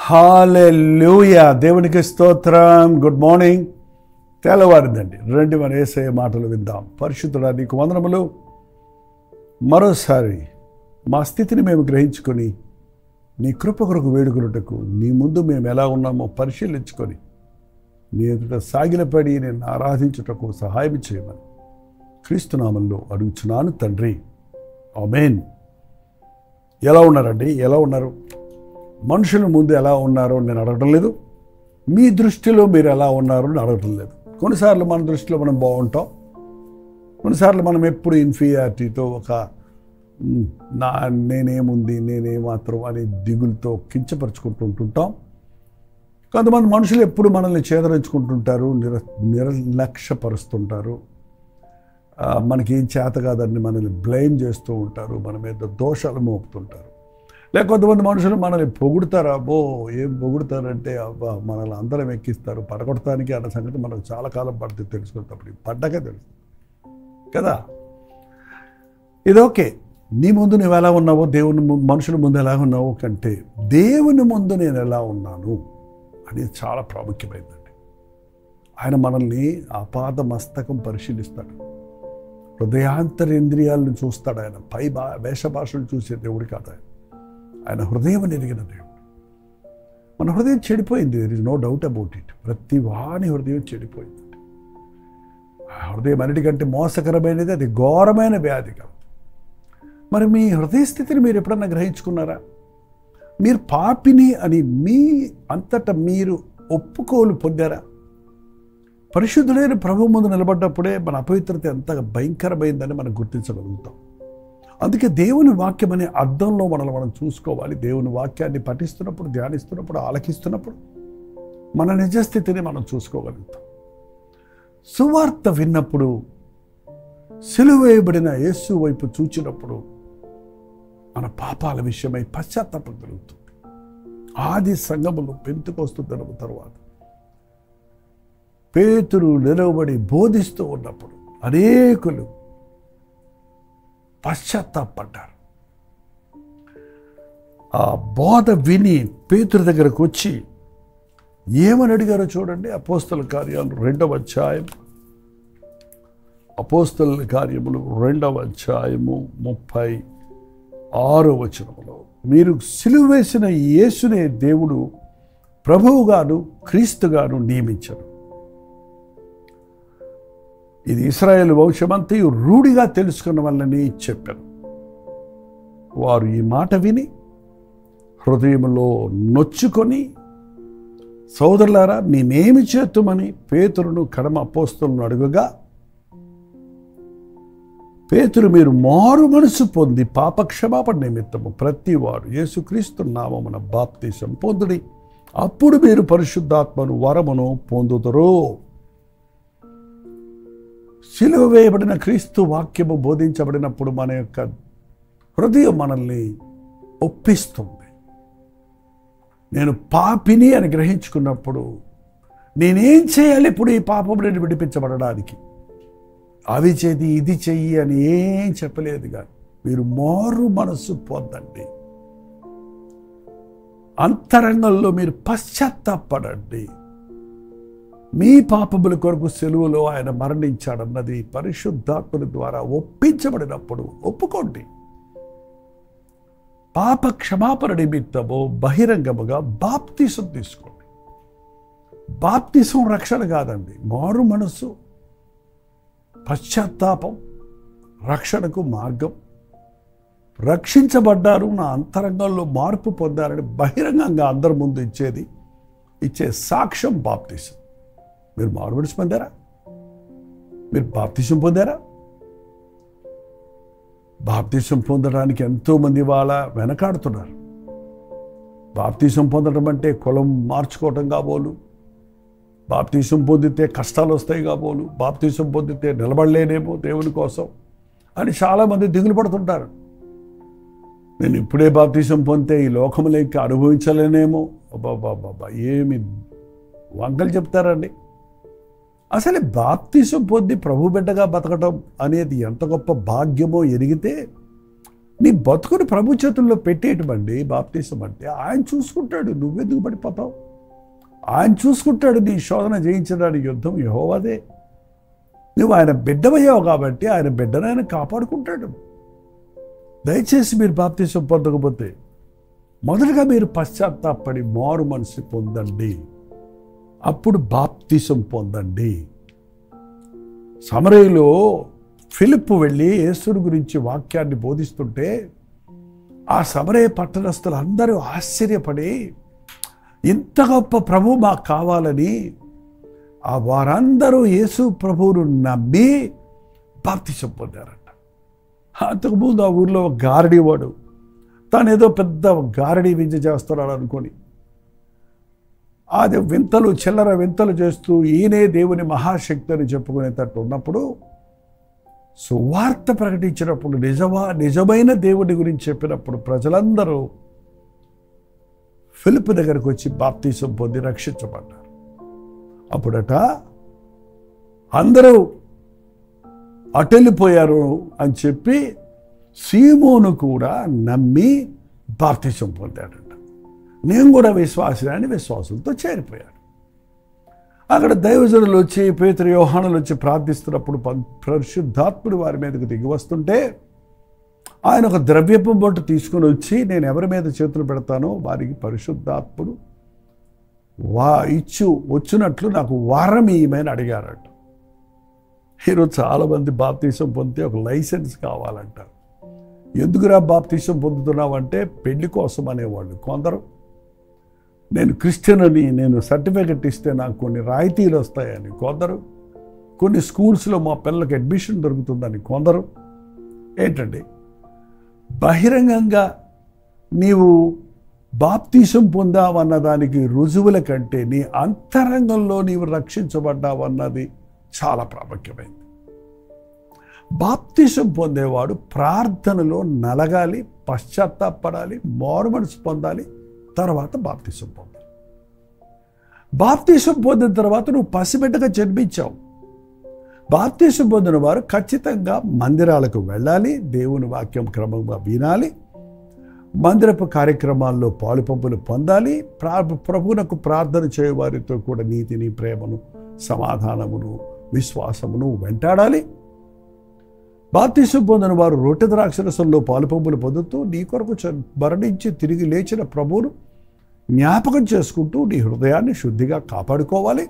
హల్లెలూయా. దేవునికి స్తోత్రం. Good morning. తెల్లవారిందండి. రండి మన యేసయ్య మాటలు విందాం. పరిశుద్ధుడా నీకు వందనములు. మరోసారి మా స్థితిని మేము గ్రహించుకొని నీ కృప కొరకు వేడుకొనుటకు నీ ముందు మేము ఎలా ఉన్నామో పరిశీలించుకొని నీ ఎదుట సాగిలపడి నేను ఆరాధించుటకు సహాయం చేయమని క్రీస్తునామంలో అడుగుచున్నాను తండ్రి. ఆమేన్. ఎలా ఉన్నారండి? ఎలా ఉన్నారు? మనుషుల ముందు ఎలా ఉన్నారో నేను అడగటం లేదు. మీ దృష్టిలో మీరు ఎలా ఉన్నారో నేను అడగటం లేదు. కొన్నిసార్లు మన దృష్టిలో మనం బాగుంటాం, కొన్నిసార్లు మనం ఎప్పుడు ఇన్ఫీరియారిటీతో నేనేముంది నేనేమాత్రం అనే దిగులతో కించపరుచుకుంటుంటాం. కొంతమంది మనుషులు ఎప్పుడు మనల్ని చేదరించుకుంటుంటారు, నిర్లక్ష్యపరుస్తుంటారు, మనకి ఏం చేత కాదని మనల్ని బ్లేమ్ చేస్తూ ఉంటారు, మన మీద దోషాలు మోపుతుంటారు. లేక కొంతమంది మనుషులు మనల్ని పొగుడుతారు. అబ్బో ఏం పొగుడుతారంటే అబ్బా మనల్ని అందరం ఎక్కిస్తారు, పడగొడటానికి అన్న సంగతి మనకు చాలా కాలం పడుతుంది తెలుసుకున్నప్పుడు. పడ్డాకే తెలుసు కదా. ఇది ఓకే. నీ ముందు నువ్వు ఎలా ఉన్నావో, దేవుని మనుషుల ముందు ఎలా ఉన్నావో కంటే దేవుని ముందు నేను ఎలా ఉన్నాను అనేది చాలా ప్రాముఖ్యమైనదండి. ఆయన మనల్ని ఆపాద మస్తకం పరిశీలిస్తాడు, హృదయాంతరేంద్రియాలను చూస్తాడు. ఆయన పై వేషభాషలు చూసే దేవుడు కాదు. ఆయన హృదయం ఎరిగిన దేవుడు. మన హృదయం చెడిపోయింది. There is no doubt about it. ప్రతి వాని హృదయం చెడిపోయిందండి. ఆ హృదయం అన్నిటికంటే మోసకరమైనది, అది ఘోరమైన వ్యాధి కాదు. మరి మీ హృదయ స్థితిని మీరు ఎప్పుడన్నా గ్రహించుకున్నారా? మీరు పాపిని అని మీ అంతటా మీరు ఒప్పుకోలు పొందారా? పరిశుద్ధులైన ప్రభు ముందు నిలబడ్డప్పుడే మన అపవిత్రత ఎంత భయంకరమైందని మనం గుర్తించగలుగుతాం. అందుకే దేవుని వాక్యం అనే అర్థంలో మనం చూసుకోవాలి. దేవుని వాక్యాన్ని పఠిస్తున్నప్పుడు, ధ్యానిస్తున్నప్పుడు, ఆలకిస్తున్నప్పుడు మన నిజస్థితిని మనం చూసుకోగలుగుతాం. సువార్త విన్నప్పుడు, సిలువ వేయబడిన యేసు వైపు చూచినప్పుడు మన పాపాల విషయమై పశ్చాత్తాపం కలుగుతుంది. ఆది సంఘములు పెంతెకొస్తు దినము తరువాత పేతురు నిలవబడి బోధిస్తూ ఉన్నప్పుడు అనేకులు పశ్చాత్తాపడ్డారు. ఆ బోధ విని పేతురు దగ్గరకు వచ్చి ఏమని అడిగారో చూడండి. అపోస్తల కార్యాలు 2వ అధ్యాయం, అపోస్తల కార్యములు 2వ అధ్యాయము 36వ వచనములో, మీరు సిలువ వేసిన యేసునే దేవుడు ప్రభువుగాను క్రీస్తుగాను నియమించను. ఇది ఇశ్రాయేలు వంశమంతయు రూఢిగా తెలుసుకున్న వాళ్ళని చెప్పాను. వారు ఈ మాట విని హృదయంలో నొచ్చుకొని, సోదరులారా మేమేమి చేతుమని పేతురును కడమ అపోస్తలును అడుగగా, పేతురు మీరు మారు మనసు పొంది పాపక్షమాపణ నిమిత్తము ప్రతివాడు యేసుక్రీస్తు నామమున బాప్తిసం పొందుడి, అప్పుడు మీరు పరిశుద్ధాత్మను వరమును పొందుతారు. సిలువ వేయబడిన క్రీస్తు వాక్యము బోధించబడినప్పుడు మన యొక్క హృదయం మనల్ని ఒప్పిస్తుంది. నేను పాపిని అని గ్రహించుకున్నప్పుడు నేనేం చేయాలి ఇప్పుడు ఈ పాపం నుండి విడిపించబడడానికి? అవి చేయి ఇది చెయ్యి అని ఏం చెప్పలేదు. కానీ మీరు మారు మనస్సు పొందండి, అంతరంగంలో మీరు పశ్చాత్తాపడండి. మీ పాపముల కొరకు సెలువులో ఆయన మరణించాడన్నది పరిశుద్ధాత్మని ద్వారా ఒప్పించబడినప్పుడు ఒప్పుకోండి. పాప క్షమాపణ నిమిత్తము బహిరంగముగా బాప్తిసం తీసుకోండి. బాప్తిసం రక్షణ కాదండి, మారు మనస్సు, పశ్చాత్తాపం రక్షణకు మార్గం. రక్షించబడ్డారు, నా అంతరంగంలో మార్పు పొందారని బహిరంగంగా అందరి ముందు ఇచ్చే సాక్ష్యం బాప్తిసం. మీరు మారు మనసు పొందారా? మీరు బాప్తిసం పొందారా? బాప్తిసం పొందడానికి ఎంతోమంది వాళ్ళ వెనకాడుతున్నారు. బాప్తిసం పొందడం అంటే కులం మార్చుకోవటం కాబోలు, బాప్తిసం పొందితే కష్టాలు వస్తాయి కాబోలు, బాప్తిసం పొందితే నిలబడలేనేమో దేవుని కోసం అని చాలామంది దిగులు పడుతుంటారు. నేను ఇప్పుడే బాప్తిసం పొందితే ఈ లోకంలోకి అనుభవించలేనేమో. బాబా ఏమి వంకలు చెప్తారండి. అసలు బాప్తిసం పొంది ప్రభు బిడ్డగా బతకటం అనేది ఎంత గొప్ప భాగ్యమో ఎరిగితే నీ బతుకుని ప్రభు చేతుల్లో పెట్టేయటమండి బాప్తీసం అంటే. ఆయన చూసుకుంటాడు, నువ్వెందుకు పడిపోతావు? ఆయన చూసుకుంటాడు. నీ శోధన జయించడానికి యుద్ధం యెహోవాదే. నువ్వు ఆయన బిడ్డవయ్యావు కాబట్టి ఆయన బిడ్డను ఆయన కాపాడుకుంటాడు. దయచేసి మీరు బాప్తీసం పొందకపోతే మొదటగా మీరు పశ్చాత్తాపడి మారు మనసు పొందండి, అప్పుడు బాప్తీసం పొందండి. సమరయలో ఫిలిప్పు వెళ్ళి యేసుని గురించి వాక్యాన్ని బోధిస్తుంటే ఆ సమరయ పట్టణస్థులు అందరూ ఆశ్చర్యపడి ఇంత గొప్ప ప్రభు మాకు కావాలని వారందరూ యేసు ప్రభువును నమ్మి బాప్తీసం పొందారంట. అంతకుముందు ఆ ఊర్లో ఒక గారడీవాడు తాను ఏదో పెద్ద గారడీ విద్య చేస్తున్నాడు అనుకొని అది వింతలు చిల్లర వింతలు చేస్తూ ఈయనే దేవుని మహాశక్తి అని చెప్పుకునేటట్టు ఉన్నప్పుడు సువార్త ప్రకటించినప్పుడు నిజమైన దేవుని గురించి చెప్పినప్పుడు ప్రజలందరూ ఫిలిప్పు దగ్గరకు వచ్చి బాప్తీసం పొంది రక్షించబడ్డారు. అప్పుడట అందరూ అటెళ్ళిపోయారు అని చెప్పి సీమోను కూడా నమ్మి బాప్తీసం పొందాడంట. నేను కూడా విశ్వాసాన్ని విశ్వాసంతో చేరిపోయాను. అక్కడ దైవజనులు వచ్చి పేతురు యోహానులు వచ్చి ప్రార్థిస్తున్నప్పుడు పరిశుద్ధాత్ముడు వారి మీదకు దిగి వస్తుంటే ఆయన ఒక ద్రవ్యపు బొట్టు తీసుకుని వచ్చి నేను ఎవరి మీద చేతులు పెడతానో వారికి పరిశుద్ధాత్ముడు వచ్చినట్లు నాకు వరం ఇయ్యమని అడిగారట. ఈరోజు చాలామంది బాప్తీసం పొందితే ఒక లైసెన్స్ కావాలంటారు. ఎందుకురా బాప్తీసం పొందుతున్నావంటే పెళ్లి కోసం అనేవాళ్ళు కొందరు. నేను క్రిస్టియన్ అని నేను సర్టిఫికెట్ ఇస్తే నాకు కొన్ని రాయితీలు వస్తాయని కొందరు, కొన్ని స్కూల్స్లో మా పిల్లలకి అడ్మిషన్ దొరుకుతుందని కొందరు. ఏంటండి, బహిరంగంగా నీవు బాప్తీసం పొందావన్న దానికి రుజువుల కంటే నీ అంతరంగంలో నీవు రక్షించబడ్డావన్నది చాలా ప్రాముఖ్యమైంది. బాప్తీసం పొందేవాడు ప్రార్థనలో నలగాలి, పశ్చాత్తాపడాలి, మారుమనసు పొందాలి, తర్వాత బాప్తీసం పొందాలి. బాప్తీసం పొందిన తర్వాత నువ్వు పసిబిడ్డగా జన్మించావు. బాప్తీసం పొందిన వారు ఖచ్చితంగా మందిరాలకు వెళ్ళాలి, దేవుని వాక్యం క్రమంగా వినాలి, మందిరపు కార్యక్రమాల్లో పాలుపంపులు పొందాలి, ప్రభువునకు ప్రార్థన చేయవారితో కూడా నీతిని, ప్రేమను, సమాధానమును, విశ్వాసమును వెంటాడాలి. బాప్తీసం పొందిన వారు రొట్టె ద్రాక్షరసంలో పాలుపంపులు పొందుతూ నీ కొరకు మరణించి తిరిగి లేచిన ప్రభువును జ్ఞాపకం చేసుకుంటూ నీ హృదయాన్ని శుద్ధిగా కాపాడుకోవాలి.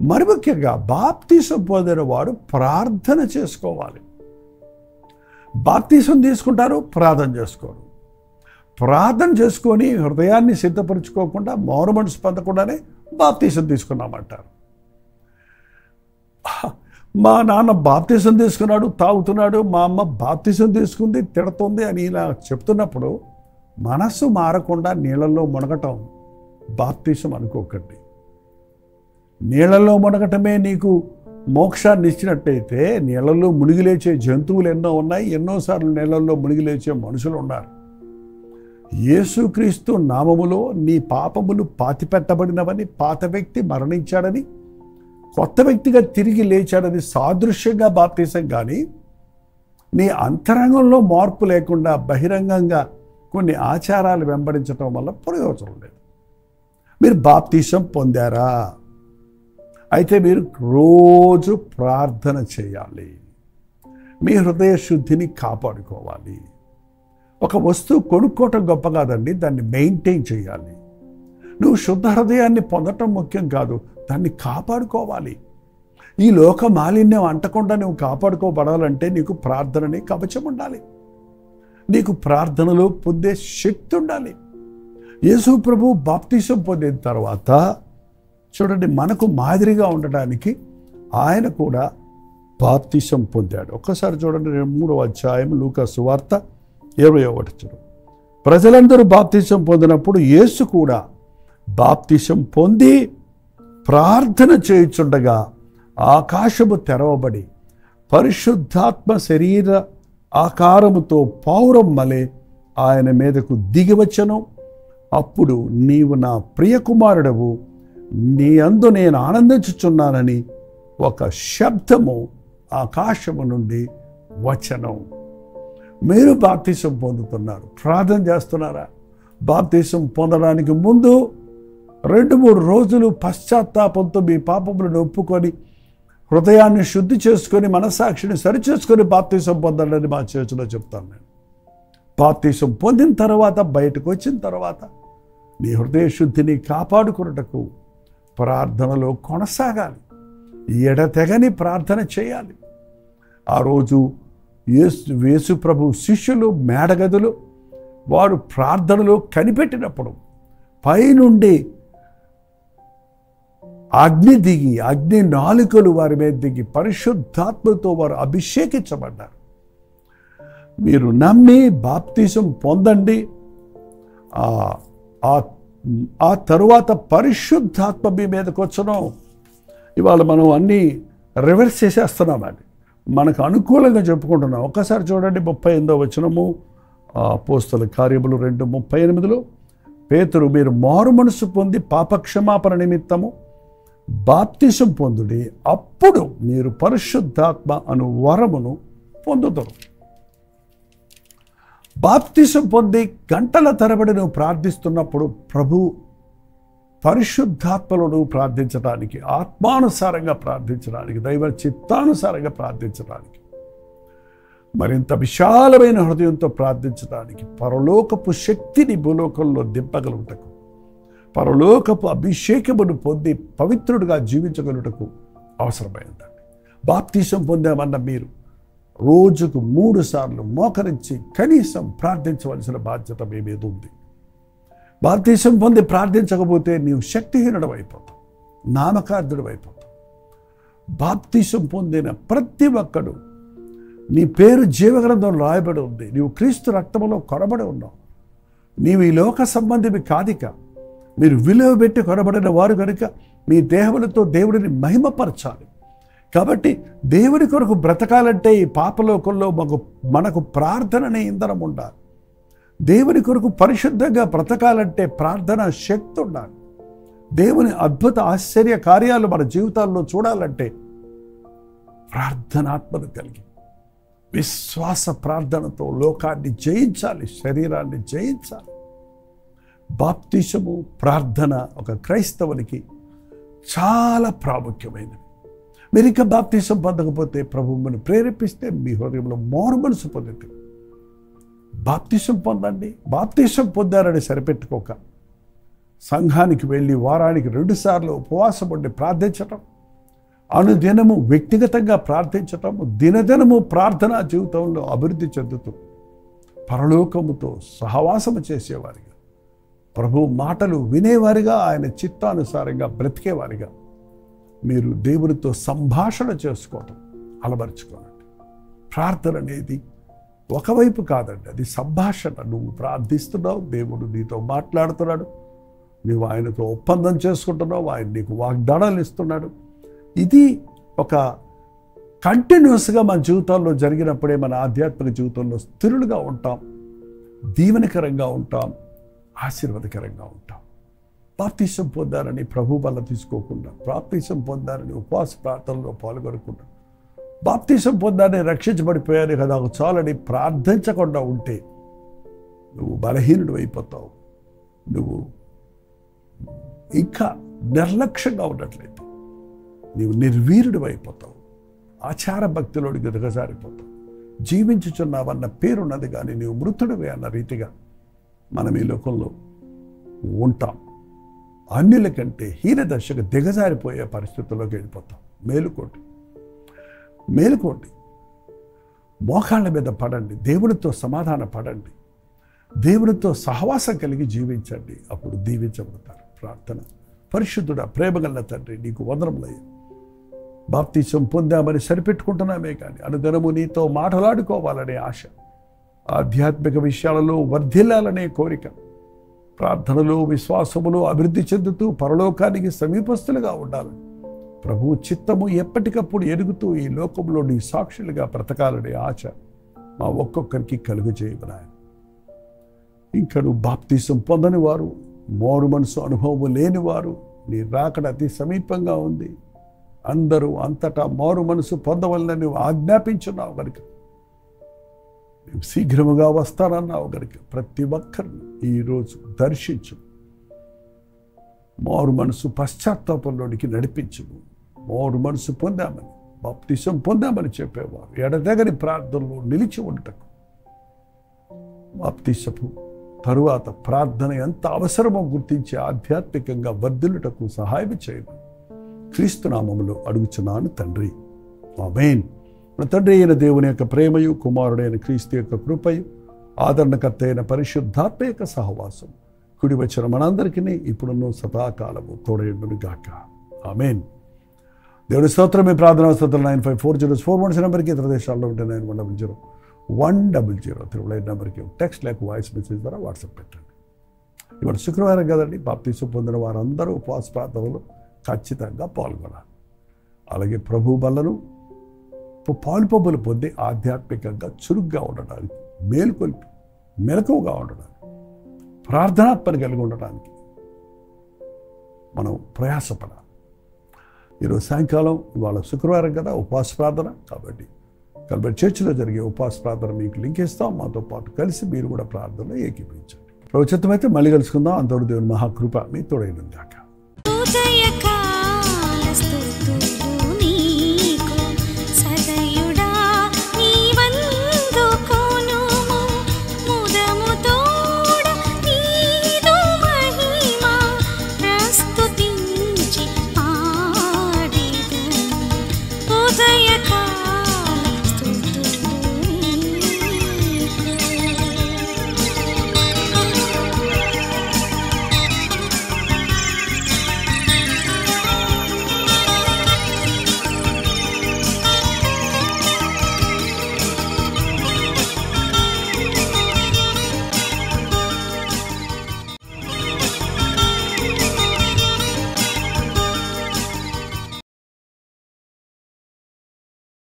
మరి ముఖ్యంగా బాప్తీసం పొందిన వాడు ప్రార్థన చేసుకోవాలి. బాప్తీసం తీసుకుంటారు, ప్రార్థన చేసుకోరు. ప్రార్థన చేసుకొని హృదయాన్ని సిద్ధపరచుకోకుండా మారు మనసు పొందకుండానే బాప్తీసం తీసుకున్నామంటారు. మా నాన్న బాప్తీసం తీసుకున్నాడు, తాగుతున్నాడు, మా అమ్మ బాప్తీసం తీసుకుంది, తిడుతుంది అని ఇలా చెప్తున్నప్పుడు మనస్సు మారకుండా నీళ్ళల్లో మునగటం బాప్తీసం అనుకోకండి. నీళ్ళల్లో మునగటమే నీకు మోక్షాన్ని ఇచ్చినట్టయితే నీళ్ళల్లో మునిగిలేచే జంతువులు ఎన్నో ఉన్నాయి, ఎన్నోసార్లు నీళ్ళల్లో మునిగిలేచే మనుషులు ఉన్నారు. యేసుక్రీస్తు నామములో నీ పాపములు పాతిపెట్టబడినవని, పాత వ్యక్తి మరణించాడని, కొత్త వ్యక్తిగా తిరిగి లేచాడని సాదృశ్యంగా బాప్తీసం. కానీ నీ అంతరంగంలో మార్పు లేకుండా బహిరంగంగా కొన్ని ఆచారాలు వెంబడించడం వల్ల ప్రయోజనం లేదు. మీరు బాప్తీసం పొందారా? అయితే మీరు రోజు ప్రార్థన చేయాలి, మీ హృదయ శుద్ధిని కాపాడుకోవాలి. ఒక వస్తువు కొనుక్కోవటం గొప్ప కాదండి, దాన్ని మెయింటైన్ చేయాలి. నువ్వు శుద్ధ హృదయాన్ని పొందటం ముఖ్యం కాదు, దాన్ని కాపాడుకోవాలి. ఈ లోక మాలిన్యం అంటకుండా నువ్వు కాపాడుకోబడాలంటే నీకు ప్రార్థనని కవచం ఉండాలి, నీకు ప్రార్థనలో పొందే శక్తి ఉండాలి. యేసు ప్రభు బాప్తీసం పొందిన తర్వాత చూడండి, మనకు మాదిరిగా ఉండడానికి ఆయన కూడా బాప్తీసం పొందాడు. ఒక్కసారి చూడండి, 3వ అధ్యాయం లూకా సువార్త 21. ప్రజలందరూ బాప్తీసం పొందినప్పుడు యేసు కూడా బాప్తీసం పొంది ప్రార్థన చేయుచుండగా ఆకాశము తెరవబడి పరిశుద్ధాత్మ శరీర ఆకారముతో పావురం వలె ఆయన మీదకు దిగివచ్చెను. అప్పుడు నీవు నా ప్రియకుమారుడవు, నీ యందు నేను ఆనందించుచున్నానని ఒక శబ్దము ఆకాశము నుండి వచ్చెను. మీరు బాప్తిసం పొందుతున్నారు. ప్రార్థన చేస్తున్నారా? బాప్తిసం పొందడానికి ముందు 2-3 రోజులు పశ్చాత్తాపంతో మీ పాపములను ఒప్పుకొని హృదయాన్ని శుద్ధి చేసుకొని మనస్సాక్షిని సరిచేసుకొని బాప్తిసం పొందండి మా చేతిలో చెప్తాను నేను. బాప్తిసం పొందిన తర్వాత బయటకు వచ్చిన తర్వాత నీ హృదయ శుద్ధిని కాపాడుకున్నటకు ప్రార్థనలో కొనసాగాలి. ఎడతెగని ప్రార్థన చేయాలి. ఆ రోజు యేసు ప్రభు శిష్యులు మేడగదులు వారు ప్రార్థనలో కనిపెట్టినప్పుడు పైనుండి అగ్ని దిగి, అగ్ని నాలుకలు వారి మీద దిగి పరిశుద్ధాత్మతో వారు అభిషేకించబడ్డారు. మీరు నమ్మి బాప్తిసం పొందండి. ఆ తరువాత పరిశుద్ధాత్మ మీ మీదకి వచ్చను. ఇవాళ మనం అన్నీ రివర్స్ చేసేస్తున్నామండి. మనకు అనుకూలంగా చెప్పుకుంటున్నాం. ఒక్కసారి చూడండి 38వ వచనము, అపోస్తల కార్యములు 2:38. పేతురు, మీరు మారు మనసు పొంది పాపక్షమాపణ నిమిత్తము బాప్తిసం పొందుడి, అప్పుడు మీరు పరిశుద్ధాత్మ అను వరమును పొందుతారు. బాప్తిసం పొంది గంటల తరబడి నువ్వు ప్రార్థిస్తున్నప్పుడు ప్రభు పరిశుద్ధాత్మలో నువ్వు ప్రార్థించడానికి, ఆత్మానుసారంగా ప్రార్థించడానికి, దైవ చిత్తానుసారంగా ప్రార్థించడానికి, మరింత విశాలమైన హృదయంతో ప్రార్థించడానికి, పరలోకపు శక్తిని భూలోకంలో దింపగలుగుటకు, పరలోకపు అభిషేకమును పొంది పవిత్రుడిగా జీవించగలుగుటకు అవసరమైందండి. బాప్తిసం పొందామన్న మీరు రోజుకు 3 సార్లు మోకరించి కనీసం ప్రార్థించవలసిన బాధ్యత మీ మీద ఉంది. బాప్తిసం పొంది ప్రార్థించకపోతే నీవు శక్తిహీనుడు అయిపోతావు, నామకార్థుడు అయిపోతావు. బాప్తిసం పొందిన ప్రతి ఒక్కడు నీ పేరు జీవగ్రంథంలో రాయబడి ఉంది. నీవు క్రీస్తు రక్తములో కొనబడి ఉన్నావు. నీవు ఈ లోక సంబంధివి కాదిక. మీరు విలువ పెట్టి కొనబడిన వారు కనుక మీ దేహములతో దేవుడిని మహిమపరచాలి. కాబట్టి దేవుని కొరకు బ్రతకాలంటే ఈ పాపలోకంలో మనకు ప్రార్థననే ఇంధనం ఉండాలి. దేవుని కొరకు పరిశుద్ధంగా బ్రతకాలంటే ప్రార్థన శక్తి ఉండాలి. దేవుని అద్భుత ఆశ్చర్య కార్యాలు మన జీవితాల్లో చూడాలంటే ప్రార్థనాత్మను కలిగి విశ్వాస ప్రార్థనతో లోకాన్ని జయించాలి, శరీరాన్ని జయించాలి. బాప్తిసము ప్రార్థన ఒక క్రైస్తవునికి చాలా ప్రాముఖ్యమైనది. మీరు ఇంకా బాప్తిసం పొందకపోతే ప్రభువుని ప్రేరేపిస్తే మీ హృదయంలో మారు మనసు పొందితే బాప్తిసం పొందండి. బాప్తిసం పొందారని సరిపెట్టుకోక సంఘానికి వెళ్ళి వారానికి 2 సార్లు ఉపవాసం ఉండి ప్రార్థించటం, అనుదినము వ్యక్తిగతంగా ప్రార్థించటం, దినదినము ప్రార్థనా జీవితంలో అభివృద్ధి చెందుతూ పరలోకముతో సహవాసము చేసేవారిగా, ప్రభు మాటలు వినేవారిగా, ఆయన చిత్తానుసారంగా బ్రతికేవారిగా మీరు దేవునితో సంభాషణ చేసుకోవటం అలవరుచుకోనండి. ప్రార్థన అనేది ఒకవైపు కాదండి, అది సంభాషణ. నువ్వు ప్రార్థిస్తున్నావు, దేవుడు నీతో మాట్లాడుతున్నాడు, నువ్వు ఆయనతో ఒప్పందం చేసుకుంటున్నావు, ఆయన నీకు వాగ్దానాలు ఇస్తున్నాడు. ఇది ఒక కంటిన్యూస్గా మన జీవితాల్లో జరిగినప్పుడే మన ఆధ్యాత్మిక జీవితంలో స్థిరులుగా ఉంటాం, దీవెనకరంగా ఉంటాం, ఆశీర్వాదకరంగా ఉంటాం. బాప్తిసం పొందారని ప్రభు వల్ల తీసుకోకుండా, బాప్తిసం పొందారని ఉపవాస ప్రార్థనలో పాల్గొనకుండా, బాప్తిసం పొందారని రక్షించబడిపోయారు కదా చాలని ప్రార్థించకుండా ఉంటే నువ్వు బలహీనుడు అయిపోతావు. నువ్వు ఇంకా నిర్లక్ష్యంగా ఉన్నట్లయితే నీవు నిర్వీర్యుడు అయిపోతావు, ఆచార భక్తిలోనికి దిగజారిపోతావు. జీవించుచున్నావన్న పేరున్నది కానీ నీవు మృతుడివే అన్న రీతిగా మనం ఈ లోకంలో ఉంటాం. అన్యుల కంటే హీన దశకు దిగజారిపోయే పరిస్థితుల్లోకి వెళ్ళిపోతాం. మేలుకోండి, మేలుకోండి, మోకాళ్ళ మీద పడండి, దేవునితో సమాధాన పడండి, దేవునితో సహవాసం కలిగి జీవించండి. అప్పుడు దీవించబడతారు. ప్రార్థన. పరిశుద్ధుడా, ప్రేమగల తండ్రి, నీకు వందనములయ్యా. బాప్తిసం పొందామని సరిపెట్టుకుంటున్నామే కానీ అనుదినము నీతో మాట్లాడుకోవాలనే ఆశ, ఆధ్యాత్మిక విషయాలలో వర్ధిల్లాలనే కోరిక, ప్రార్థనలో విశ్వాసములో అభివృద్ధి చెందుతూ పరలోకానికి సమీపస్తులుగా ఉండాలని ప్రభు చిత్తము ఎప్పటికప్పుడు ఎరుగుతూ ఈ లోకంలో నీ సాక్షులుగా బ్రతకాలనే ఆశ మా ఒక్కొక్కరికి కలుగు చేయమనాయన. ఇంకా నువ్వు బాప్తిసం పొందని వారు, మారు మనసు అనుభవం లేనివారు, నీ రాకడ అతి సమీపంగా ఉంది, అందరూ అంతటా మారు మనసు పొందవలనని నువ్వు ఆజ్ఞాపించున్నావు కనుక నీవు శీఘ్రముగా వస్తానన్నావు గనుక ప్రతి ఒక్కరిని ఈరోజు దర్శించు, మారు మనసు పశ్చాత్తాపంలోనికి నడిపించుము. మారు మనసు పొందామని, బాప్తిసం పొందామని చెప్పేవారు ఎడతెగని ప్రార్థనలో నిలిచి ఉండటకు, బాప్తిసపు తరువాత ప్రార్థన ఎంత అవసరమో గుర్తించి ఆధ్యాత్మికంగా వర్ధిల్లుటకు సహాయం చేయమని క్రీస్తు నామములో అడుగుచున్నాను తండ్రి, ఆమేన్. మన తండ్రి అయిన దేవుని యొక్క ప్రేమయు, కుమారుడైన క్రీస్తు యొక్క కృపయు, ఆదరణకర్త అయిన పరిశుద్ధాత్మ యొక్క సహవాసం కుడి వచ్చిన మనందరికీ ఇప్పుడున్న సదాకాలము తోడయుండును గాక, ఆమేన్. దేవుని స్తోత్రం. మీ ప్రార్థన స్తోత్రం 954041 నెంబర్కి, ఇతర దేశాల్లో ఉంటే 9100 తిరుమల నెంబర్కి టెక్స్ట్ లేక వాయిస్ మెసేజ్ ద్వారా వాట్సాప్ పెట్టండి. ఇవాళ శుక్రవారం కదండి, బాప్తిసం పొందిన వారందరూ ఉపవాస ప్రార్థనలో ఖచ్చితంగా పాల్గొనాలి. అలాగే ప్రభు బలను పాలుపబ్బులు పొంది ఆధ్యాత్మికంగా చురుగ్గా ఉండడానికి, మేలుకొల్పి మెలకువగా ఉండడానికి, ప్రార్థనాత్మని కలిగి ఉండడానికి మనం ప్రయాసపడాలి. ఈరోజు సాయంకాలం, ఇవాళ శుక్రవారం కదా, ఉపవాస ప్రార్థన కాబట్టి కల్వరి చర్చిలో జరిగే ఉపవాస ప్రార్థన మీకు లింక్ ఇస్తాం. మాతో పాటు కలిసి మీరు కూడా ప్రార్థనలో ఏకీభవించండి. ప్రభుత్వమైతే మళ్ళీ కలుసుకుందాం. అంతవరకు దేవుని మహాకృప మీ తోడైనందాక.